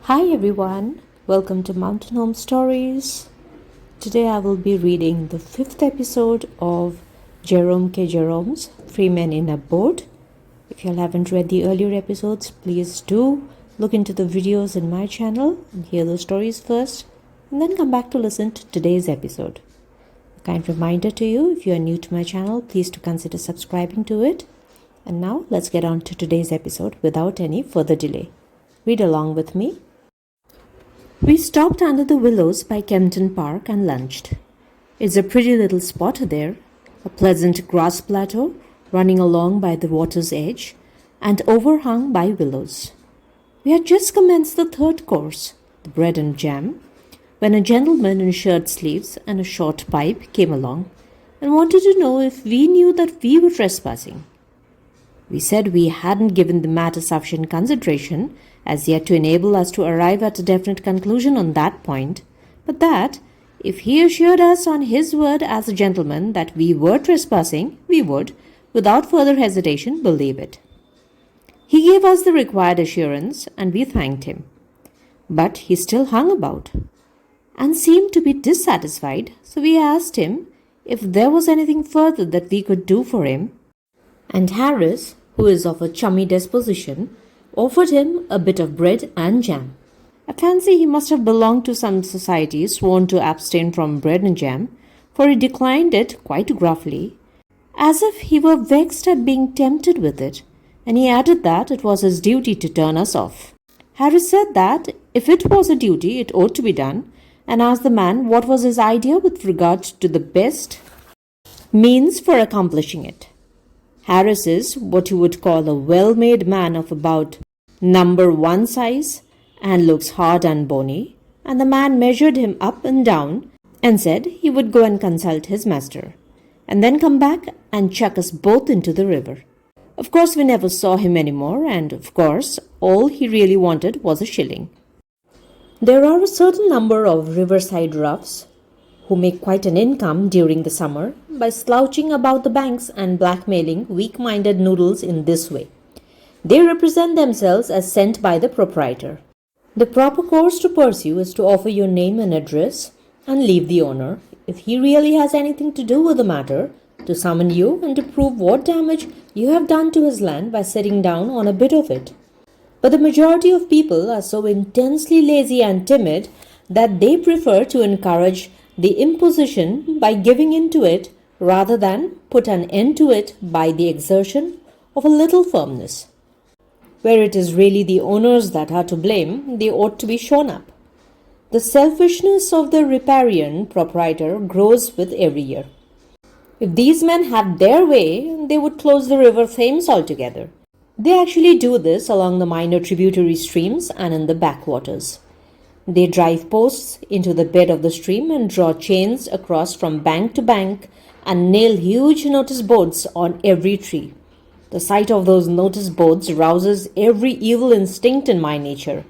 Hi everyone, welcome to Mountain Home Stories. Today I will be reading the 5th episode of Jerome K. Jerome's Three Men in a Boat. If you haven't read the earlier episodes, please do look into the videos in my channel and hear the stories first, and then come back to listen to today's episode. A kind reminder to you, if you are new to my channel, please do consider subscribing to it. And now let's get on to today's episode without any further delay. Read along with me. We stopped under the willows by Kempton Park and lunched. It's a pretty little spot there, a pleasant grass plateau running along by the water's edge and overhung by willows. We had just commenced the third course, the bread and jam, when a gentleman in shirt sleeves and a short pipe came along and wanted to know if we knew that we were trespassing. We said we hadn't given the matter sufficient consideration as yet to enable us to arrive at a definite conclusion on that point, but that, if he assured us on his word as a gentleman that we were trespassing, we would, without further hesitation, believe it. He gave us the required assurance, and we thanked him. But he still hung about, and seemed to be dissatisfied, so we asked him if there was anything further that we could do for him, and Harris, who is of a chummy disposition, offered him a bit of bread and jam. I fancy he must have belonged to some society sworn to abstain from bread and jam, for he declined it quite gruffly, as if he were vexed at being tempted with it, and he added that it was his duty to turn us off. Harris said that if it was a duty, it ought to be done, and asked the man what was his idea with regard to the best means for accomplishing it. Harris is what you would call a well-made man of about number 1 size and looks hard and bony, and the man measured him up and down and said he would go and consult his master and then come back and chuck us both into the river. Of course, we never saw him any more, and of course, all he really wanted was a shilling. There are a certain number of riverside roughs who make quite an income during the summer by slouching about the banks and blackmailing weak-minded noodles in this way. They represent themselves as sent by the proprietor. The proper course to pursue is to offer your name and address and leave the owner, if he really has anything to do with the matter, to summon you and to prove what damage you have done to his land by sitting down on a bit of it. But the majority of people are so intensely lazy and timid that they prefer to encourage the imposition by giving in to it rather than put an end to it by the exertion of a little firmness. Where it is really the owners that are to blame, they ought to be shown up. The selfishness of the riparian proprietor grows with every year. If these men had their way, they would close the river Thames altogether. They actually do this along the minor tributary streams and in the backwaters. They drive posts into the bed of the stream and draw chains across from bank to bank and nail huge notice boards on every tree. The sight of those notice boards rouses every evil instinct in my nature.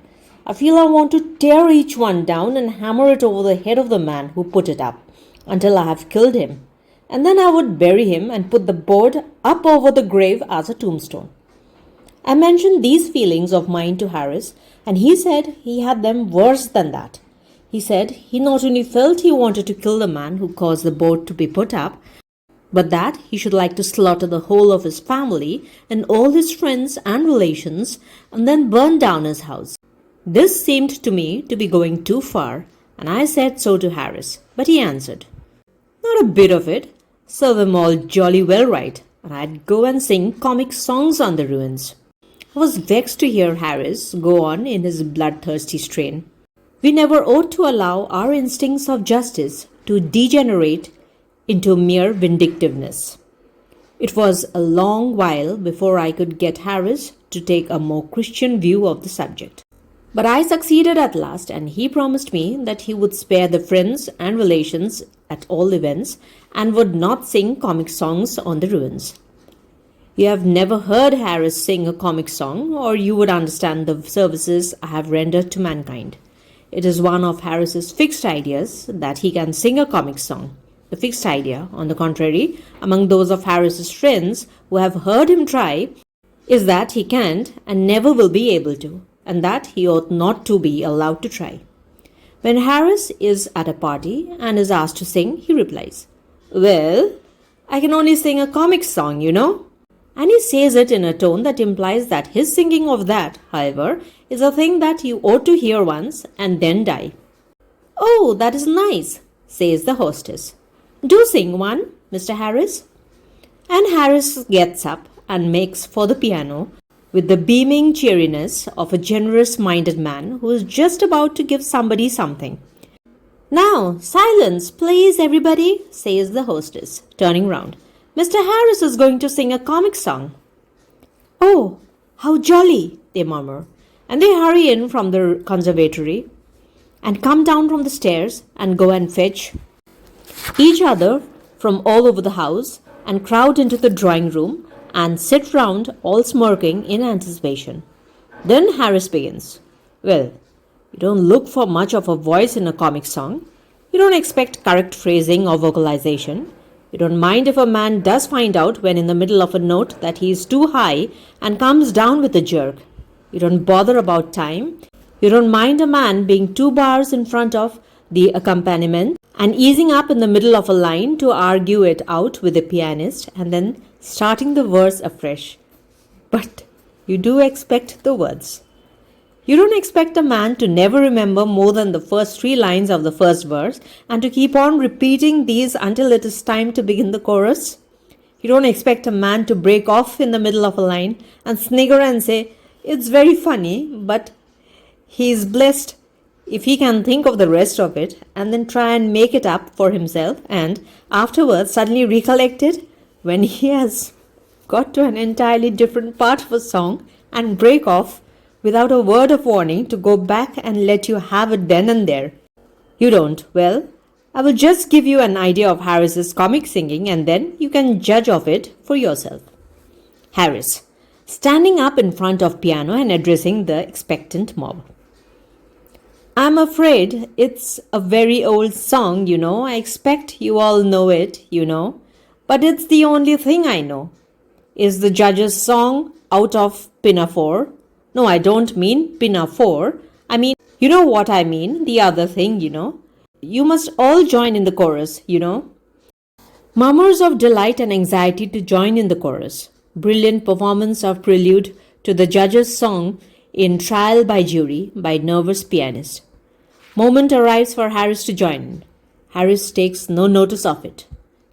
I feel I want to tear each one down and hammer it over the head of the man who put it up until I have killed him, and then I would bury him and put the board up over the grave as a tombstone. I mentioned these feelings of mine to Harris, and he said he had them worse than that. He said he not only felt he wanted to kill the man who caused the board to be put up, but that he should like to slaughter the whole of his family and all his friends and relations and then burn down his house. This seemed to me to be going too far, and I said so to Harris, but he answered, "Not a bit of it. Serve them all jolly well right, and I'd go and sing comic songs on the ruins." I was vexed to hear Harris go on in his bloodthirsty strain. We never ought to allow our instincts of justice to degenerate into mere vindictiveness. It was a long while before I could get Harris to take a more Christian view of the subject. But I succeeded at last, and he promised me that he would spare the friends and relations at all events and would not sing comic songs on the ruins. You have never heard Harris sing a comic song, or you would understand the services I have rendered to mankind. It is one of Harris's fixed ideas that he can sing a comic song. The fixed idea, on the contrary, among those of Harris's friends who have heard him try, is that he can't and never will be able to. and that he ought not to be allowed to try. When Harris is at a party and is asked to sing, he replies, "Well, I can only sing a comic song, you know." And he says it in a tone that implies that his singing of that, however, is a thing that you ought to hear once and then die. "Oh, that is nice," says the hostess. "Do sing one, Mr. Harris." And Harris gets up and makes for the piano with the beaming cheeriness of a generous-minded man who is just about to give somebody something. "Now, silence, please, everybody," says the hostess, turning round. "Mr. Harris is going to sing a comic song." "Oh, how jolly," they murmur, and they hurry in from the conservatory and come down from the stairs and go and fetch each other from all over the house and crowd into the drawing room and sit round all smirking in anticipation. Then Harris begins. "Well, you don't look for much of a voice in a comic song. You don't expect correct phrasing or vocalization. You don't mind if a man does find out when in the middle of a note that he is too high and comes down with a jerk. You don't bother about time. You don't mind a man being 2 bars in front of the accompaniment and easing up in the middle of a line to argue it out with the pianist and then starting the verse afresh. But you do expect the words. You don't expect a man to never remember more than the first 3 lines of the first verse and to keep on repeating these until it is time to begin the chorus. You don't expect a man to break off in the middle of a line and snigger and say, "It's very funny," but he is blessed if he can think of the rest of it and then try and make it up for himself and afterwards suddenly recollect it when he has got to an entirely different part of a song and break off without a word of warning to go back and let you have it then and there. You don't. Well, I will just give you an idea of Harris's comic singing and then you can judge of it for yourself. Harris, standing up in front of piano and addressing the expectant mob. "I'm afraid it's a very old song, you know. I expect you all know it, you know. But it's the only thing I know. Is the judge's song out of Pinafore? No, I don't mean Pinafore. I mean, you know what I mean, the other thing, you know. You must all join in the chorus, you know." Murmurs of delight and anxiety to join in the chorus. Brilliant performance of prelude to the judge's song in Trial by Jury by nervous pianist. Moment arrives for Harris to join in. Harris takes no notice of it.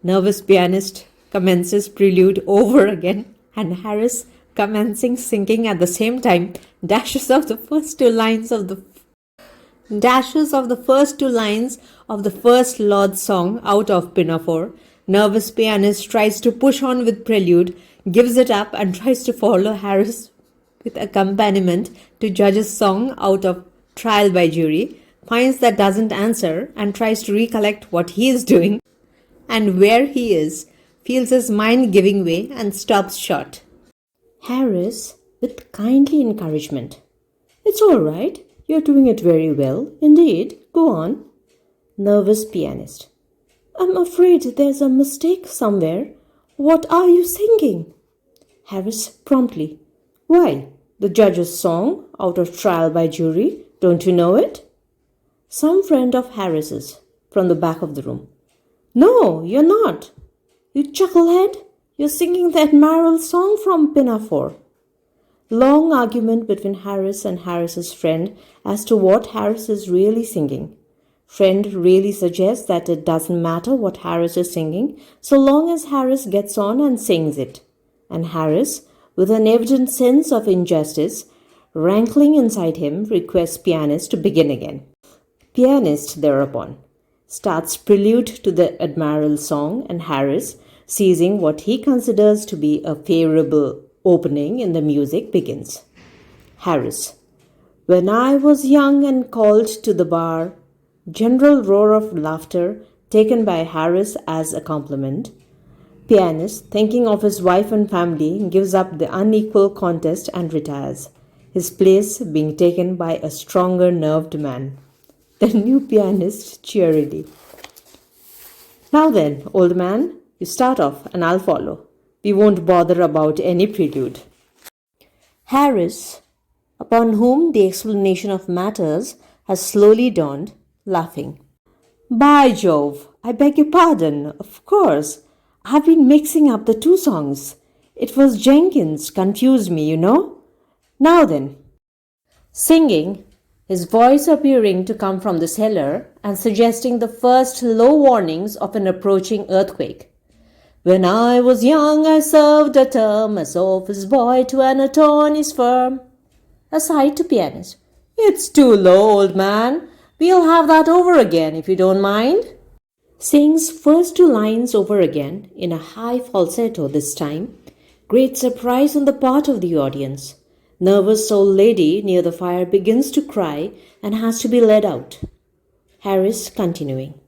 Nervous pianist commences prelude over again and Harris, commencing singing at the same time, dashes of the first 2 lines of the first Lord song out of Pinafore. Nervous pianist tries to push on with prelude, gives it up and tries to follow Harris with accompaniment to judge's song out of Trial by Jury, finds that doesn't answer and tries to recollect what he is doing and where he is, feels his mind giving way and stops short. Harris, with kindly encouragement. "It's all right. You're doing it very well. Indeed. Go on." Nervous pianist. "I'm afraid there's a mistake somewhere. What are you singing?" Harris promptly. "Why, the judge's song out of Trial by Jury. Don't you know it?" Some friend of Harris's from the back of the room. "No, you're not. You chucklehead. You're singing that Admiral song from Pinafore." Long argument between Harris and Harris's friend as to what Harris is really singing. Friend really suggests that it doesn't matter what Harris is singing so long as Harris gets on and sings it. And Harris, with an evident sense of injustice rankling inside him, requests pianist to begin again. Pianist, thereupon, starts prelude to the Admiral song and Harris, seizing what he considers to be a favorable opening in the music, begins. Harris. "When I was young and called to the bar," general roar of laughter taken by Harris as a compliment. Pianist, thinking of his wife and family, gives up the unequal contest and retires, his place being taken by a stronger nerved man. The new pianist cheerily. "Now then, old man, you start off and I'll follow. We won't bother about any prelude." Harris, upon whom the explanation of matters has slowly dawned, laughing. By Jove, I beg your pardon, of course. I've been mixing up the two songs. It was Jenkins confused me, you know. Now then. Singing, his voice appearing to come from the cellar and suggesting the first low warnings of an approaching earthquake. When I was young, I served a term as office boy to an attorney's firm. Aside to pianist. It's too low, old man. We'll have that over again if you don't mind. Sings first two lines over again in a high falsetto this time. Great surprise on the part of the audience. Nervous old lady near the fire begins to cry and has to be led out. Harris continuing.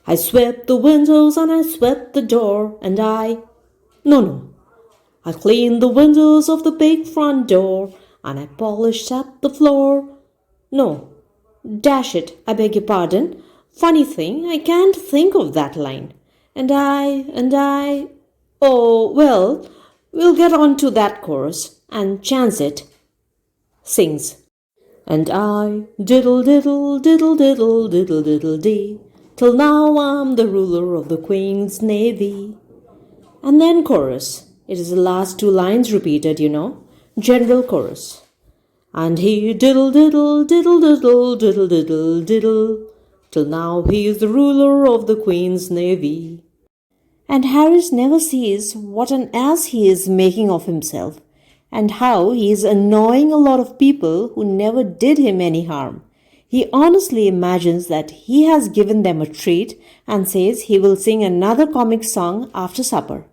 I swept the windows and I swept the door and No. I cleaned the windows of the big front door and I polished up the floor. No. Dash it, I beg your pardon. Funny thing, I can't think of that line. And I... Oh, well, we'll get on to that chorus and chance it. Sings. And I, diddle diddle, diddle diddle, diddle diddle dee, till now I'm the ruler of the Queen's Navy. And then chorus. It is the last two lines repeated, you know. General chorus. And he diddle diddle, diddle diddle, diddle diddle diddle, till now he is the ruler of the Queen's Navy. And Harris never sees what an ass he is making of himself, and how he is annoying a lot of people who never did him any harm. He honestly imagines that he has given them a treat and says he will sing another comic song after supper.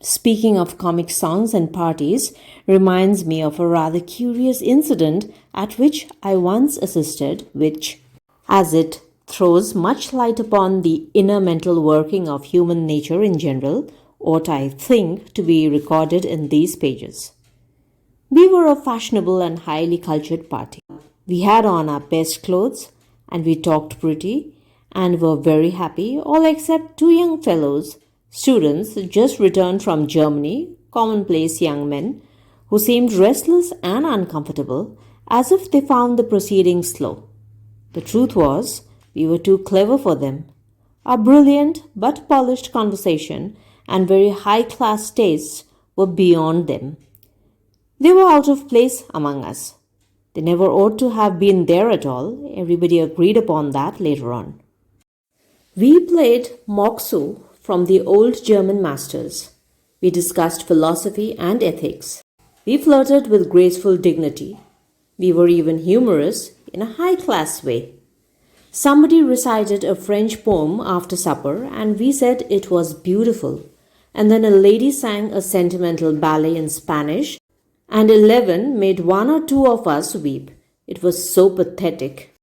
Speaking of comic songs and parties reminds me of a rather curious incident at which I once assisted, which, as it throws much light upon the inner mental working of human nature in general, ought, I think, to be recorded in these pages. We were a fashionable and highly cultured party. We had on our best clothes, and we talked pretty, and were very happy, all except two young fellows, students just returned from Germany, commonplace young men, who seemed restless and uncomfortable, as if they found the proceedings slow. The truth was, we were too clever for them. Our brilliant but polished conversation and very high-class tastes were beyond them. They were out of place among us. They never ought to have been there at all. Everybody agreed upon that later on. We played Moxu from the old German masters. We discussed philosophy and ethics. We flirted with graceful dignity. We were even humorous in a high-class way. Somebody recited a French poem after supper and we said it was beautiful. And then a lady sang a sentimental ballet in Spanish and 11 made one or two of us weep. It was so pathetic.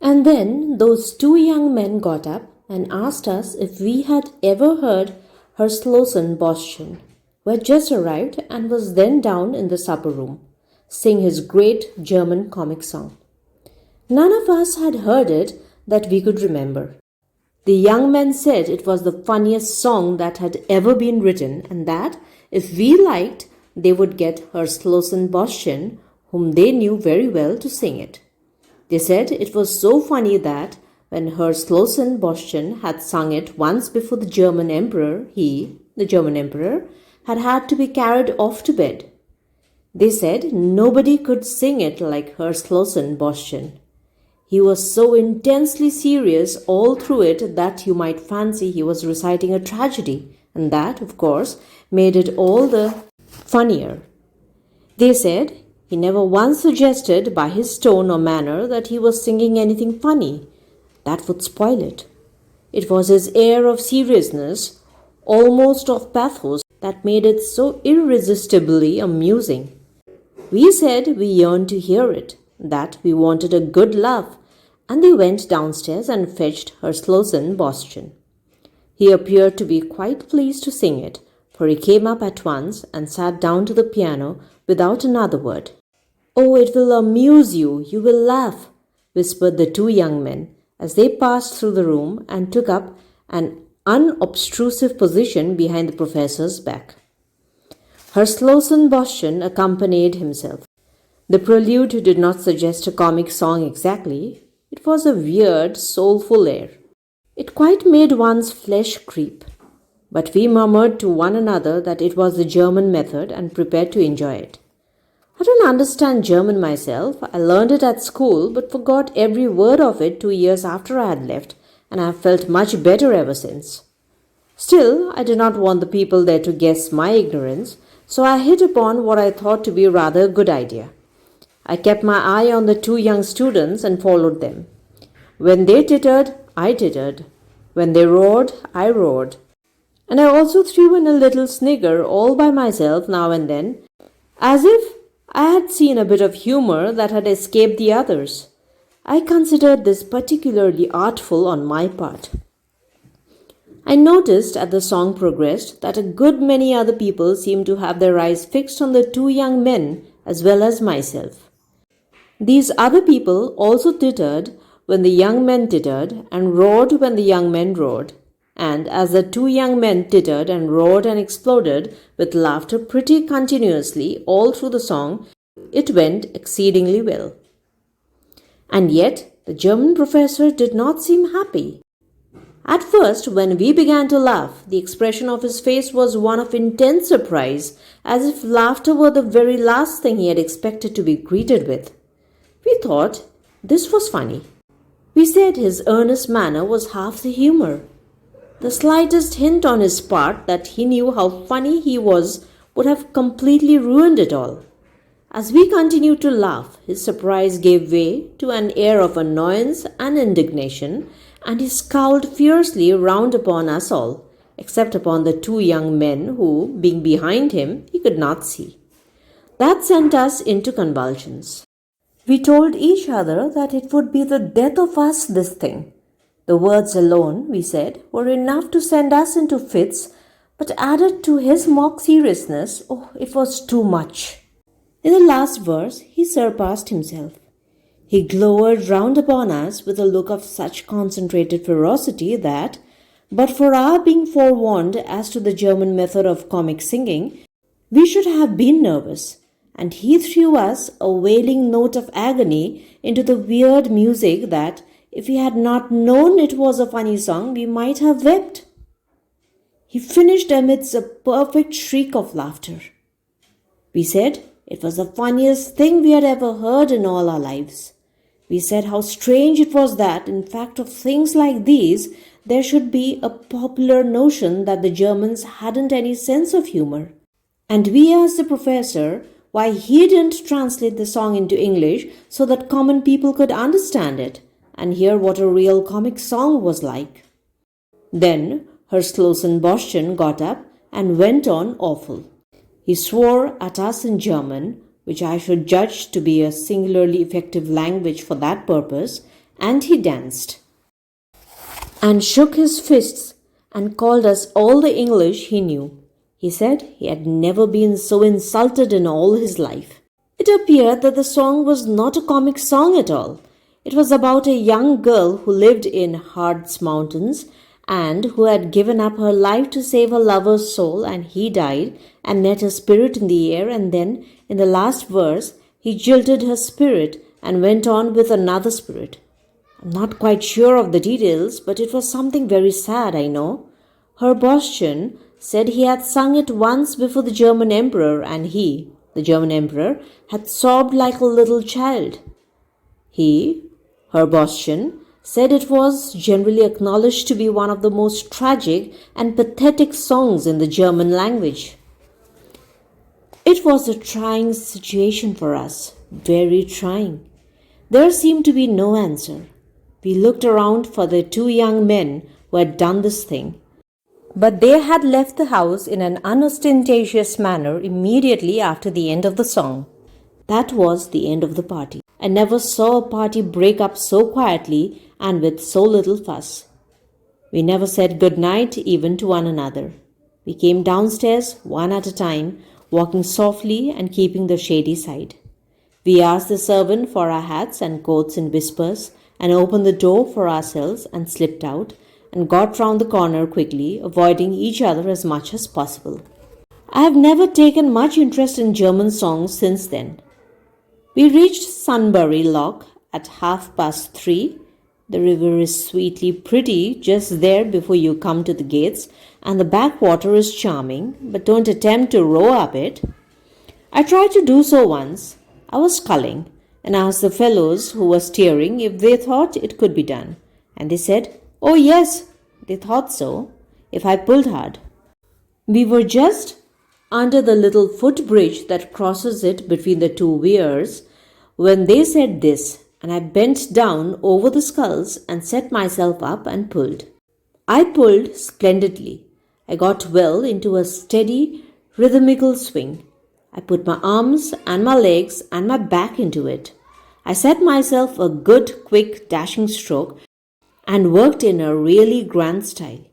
And then those two young men got up and asked us if we had ever heard Herslausen Boschen, who had just arrived and was then down in the supper room, sing his great German comic song. None of us had heard it that we could remember. The young men said it was the funniest song that had ever been written and that, if we liked, they would get Herslausen Boschen, whom they knew very well, to sing it. They said it was so funny that when Herslausen Boschen had sung it once before the German Emperor, he, the German Emperor, had to be carried off to bed. They said nobody could sing it like Herslausen Boschen. He was so intensely serious all through it that you might fancy he was reciting a tragedy, and that, of course, made it all the funnier. They said he never once suggested by his tone or manner that he was singing anything funny. That would spoil it. It was his air of seriousness, almost of pathos, that made it so irresistibly amusing. We said we yearned to hear it, that we wanted a good laugh, and they went downstairs and fetched Herslausen Boschen. He appeared to be quite pleased to sing it, for he came up at once and sat down to the piano without another word. "Oh, it will amuse you, you will laugh," whispered the two young men, as they passed through the room and took up an unobtrusive position behind the professor's back. Herslausen Boschen accompanied himself. The prelude did not suggest a comic song exactly. It was a weird, soulful air. It quite made one's flesh creep. But we murmured to one another that it was the German method and prepared to enjoy it. I don't understand German myself. I learned it at school but forgot every word of it 2 years after I had left, and I have felt much better ever since. Still, I did not want the people there to guess my ignorance, so I hit upon what I thought to be rather a good idea. I kept my eye on the two young students and followed them. When they tittered, I tittered. When they roared, I roared. And I also threw in a little snigger all by myself now and then, as if I had seen a bit of humor that had escaped the others. I considered this particularly artful on my part. I noticed as the song progressed that a good many other people seemed to have their eyes fixed on the two young men as well as myself. These other people also tittered when the young men tittered and roared when the young men roared. And as the two young men tittered and roared and exploded with laughter pretty continuously all through the song, it went exceedingly well. And yet the German professor did not seem happy. At first, when we began to laugh, the expression of his face was one of intense surprise, as if laughter were the very last thing he had expected to be greeted with. We thought this was funny. We said his earnest manner was half the humor. The slightest hint on his part that he knew how funny he was would have completely ruined it all. As we continued to laugh, his surprise gave way to an air of annoyance and indignation, and he scowled fiercely round upon us all, except upon the two young men who, being behind him, he could not see. That sent us into convulsions. We told each other that it would be the death of us, this thing. The words alone, we said, were enough to send us into fits, but added to his mock seriousness, it was too much. In the last verse, he surpassed himself. He glowered round upon us with a look of such concentrated ferocity that, but for our being forewarned as to the German method of comic singing, we should have been nervous, and he threw us a wailing note of agony into the weird music that, if we had not known it was a funny song, we might have wept. He finished amidst a perfect shriek of laughter. We said it was the funniest thing we had ever heard in all our lives. We said how strange it was that, in fact, of things like these, there should be a popular notion that the Germans hadn't any sense of humor. And we asked the professor why he didn't translate the song into English so that common people could understand it and hear what a real comic song was like. Then Herr Boschen got up and went on awful. He swore at us in German, which I should judge to be a singularly effective language for that purpose, and he danced and shook his fists and called us all the English he knew. He said he had never been so insulted in all his life. It appeared that the song was not a comic song at all. It was about a young girl who lived in Harz Mountains and who had given up her life to save her lover's soul, and he died and met her spirit in the air, and then, in the last verse, he jilted her spirit and went on with another spirit. I'm not quite sure of the details, but it was something very sad, I know. Herr Boschen said he had sung it once before the German emperor, and he, the German emperor, had sobbed like a little child. Herr Boschen, said it was generally acknowledged to be one of the most tragic and pathetic songs in the German language. It was a trying situation for us, very trying. There seemed to be no answer. We looked around for the two young men who had done this thing, but they had left the house in an unostentatious manner immediately after the end of the song. That was the end of the party. I never saw a party break up so quietly and with so little fuss. We never said good night even to one another. We came downstairs one at a time, walking softly and keeping the shady side. We asked the servant for our hats and coats in whispers, and opened the door for ourselves and slipped out, and got round the corner quickly, avoiding each other as much as possible. I have never taken much interest in German songs since then. We reached Sunbury Lock at 3:30. The river is sweetly pretty just there before you come to the gates, and the backwater is charming, but don't attempt to row up it. I tried to do so once. I was sculling and asked the fellows who were steering if they thought it could be done, and they said, "Oh, yes, they thought so, if I pulled hard." We were just under the little footbridge that crosses it between the two weirs when they said this, and I bent down over the sculls and set myself up and pulled. I pulled splendidly. I got well into a steady, rhythmical swing. I put my arms and my legs and my back into it. I set myself a good, quick, dashing stroke and worked in a really grand style.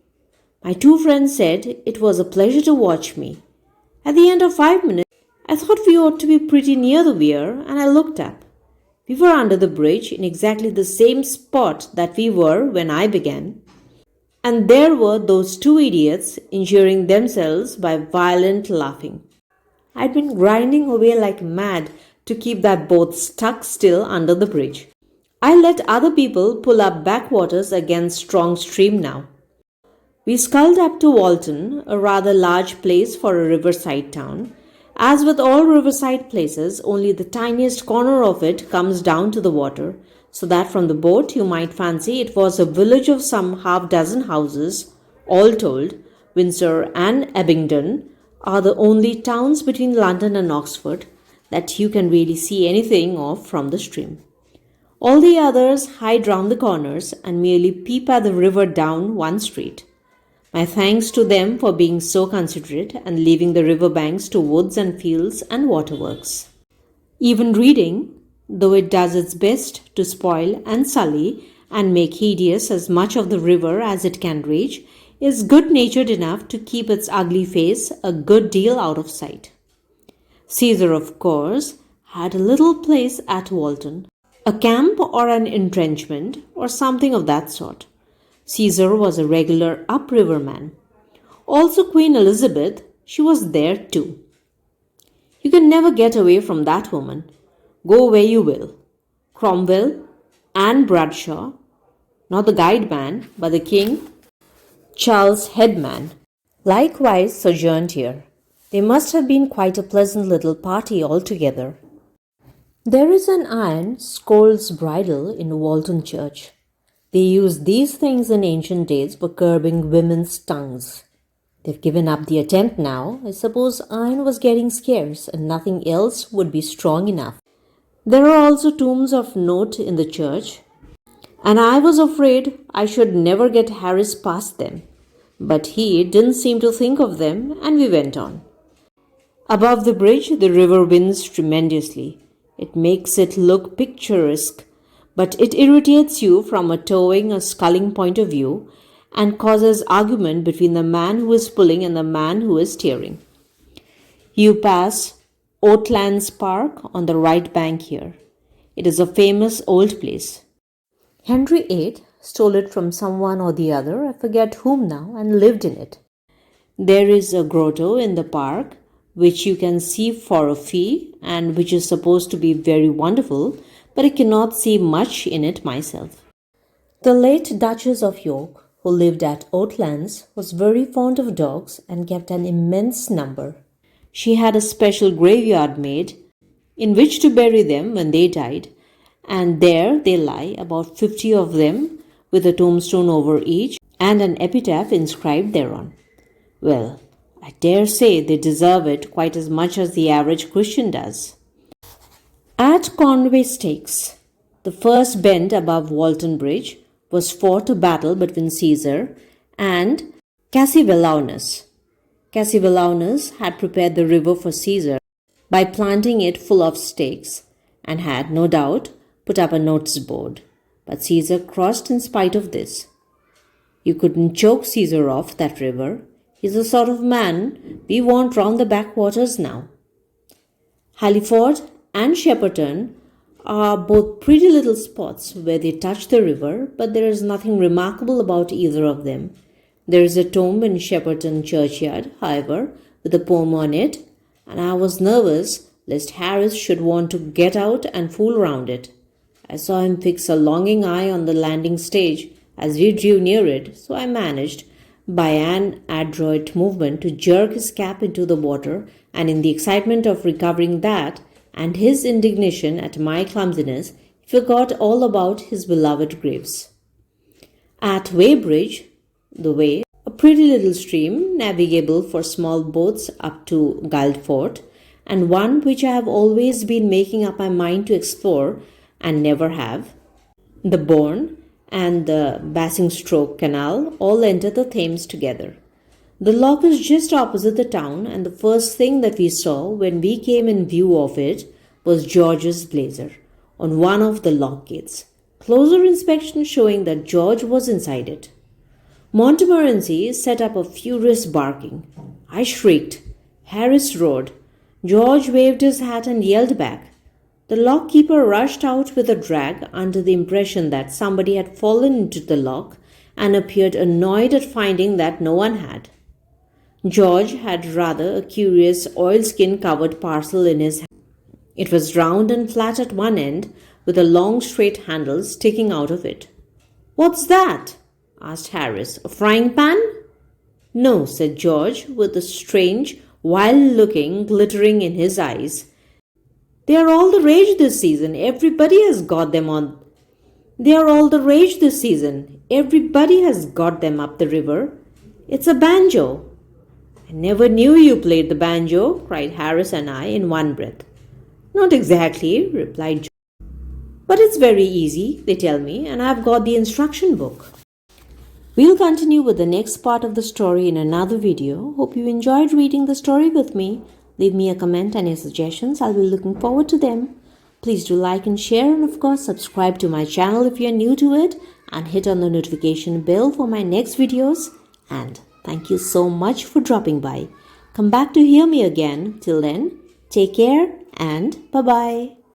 My two friends said it was a pleasure to watch me. At the end of 5 minutes, I thought we ought to be pretty near the weir, and I looked up. We were under the bridge in exactly the same spot that we were when I began. And there were those two idiots injuring themselves by violent laughing. I'd been grinding away like mad to keep that boat stuck still under the bridge. I let other people pull up backwaters against strong stream now. We sculled up to Walton, a rather large place for a riverside town. As with all riverside places, only the tiniest corner of it comes down to the water, so that from the boat you might fancy it was a village of some half-dozen houses. All told, Windsor and Abingdon are the only towns between London and Oxford that you can really see anything of from the stream. All the others hide round the corners and merely peep at the river down one street. My thanks to them for being so considerate and leaving the river banks to woods and fields and waterworks. Even reading, though it does its best to spoil and sully and make hideous as much of the river as it can reach, is good-natured enough to keep its ugly face a good deal out of sight. Caesar, of course, had a little place at Walton, a camp or an entrenchment or something of that sort. Caesar was a regular upriver man. Also Queen Elizabeth, she was there too. You can never get away from that woman, go where you will. Cromwell and Bradshaw, not the guide man, but the king, Charles Headman, likewise sojourned here. They must have been quite a pleasant little party altogether. There is an iron scold's bridle in Walton Church. They used these things in ancient days for curbing women's tongues. They've given up the attempt now. I suppose iron was getting scarce and nothing else would be strong enough. There are also tombs of note in the church, and I was afraid I should never get Harris past them. But he didn't seem to think of them, and we went on. Above the bridge, the river winds tremendously. It makes it look picturesque, but it irritates you from a towing or sculling point of view and causes argument between the man who is pulling and the man who is steering. You pass Oatlands Park on the right bank here. It is a famous old place. Henry VIII stole it from someone or the other, I forget whom now, and lived in it. There is a grotto in the park which you can see for a fee and which is supposed to be very wonderful, but I cannot see much in it myself. The late Duchess of York, who lived at Oatlands, was very fond of dogs and kept an immense number. She had a special graveyard made in which to bury them when they died, and there they lie, about 50 of them, with a tombstone over each and an epitaph inscribed thereon. Well, I dare say they deserve it quite as much as the average Christian does. At Conway Stakes, the first bend above Walton Bridge, was fought a battle between Caesar and Cassivellaunus. Cassivellaunus had prepared the river for Caesar by planting it full of stakes and had, no doubt, put up a notice board. But Caesar crossed in spite of this. You couldn't choke Caesar off that river. He's the sort of man we want round the backwaters now. Halliford and Shepperton are both pretty little spots where they touch the river, but there is nothing remarkable about either of them. There is a tomb in Shepperton churchyard, however, with a poem on it, and I was nervous lest Harris should want to get out and fool round it. I saw him fix a longing eye on the landing stage as we drew near it, so I managed, by an adroit movement, to jerk his cap into the water, and in the excitement of recovering that, and his indignation at my clumsiness, he forgot all about his beloved graves. At Weybridge, the Wey, a pretty little stream, navigable for small boats up to Guildford, and one which I have always been making up my mind to explore, and never have, the Bourne and the Basingstoke Canal all enter the Thames together. The lock is just opposite the town, and the first thing that we saw when we came in view of it was George's blazer on one of the lock gates. Closer inspection showing that George was inside it. Montmorency set up a furious barking. I shrieked. Harris roared. George waved his hat and yelled back. The lock-keeper rushed out with a drag under the impression that somebody had fallen into the lock and appeared annoyed at finding that no one had. George had rather a curious oilskin-covered parcel in his hand. It was round and flat at one end, with a long straight handle sticking out of it. "What's that?" asked Harris. "A frying pan?" "No," said George, with a strange, wild-looking glittering in his eyes. They are all the rage this season. Everybody has got them on. They are all the rage this season. Everybody has got them up the river. It's a banjo." "I never knew you played the banjo," cried Harris and I in one breath. "Not exactly," replied George. "But it's very easy, they tell me, and I've got the instruction book." We'll continue with the next part of the story in another video. Hope you enjoyed reading the story with me. Leave me a comment and your suggestions. I'll be looking forward to them. Please do like and share, and of course subscribe to my channel if you're new to it, and hit on the notification bell for my next videos. And thank you so much for dropping by. Come back to hear me again. Till then, take care and bye-bye.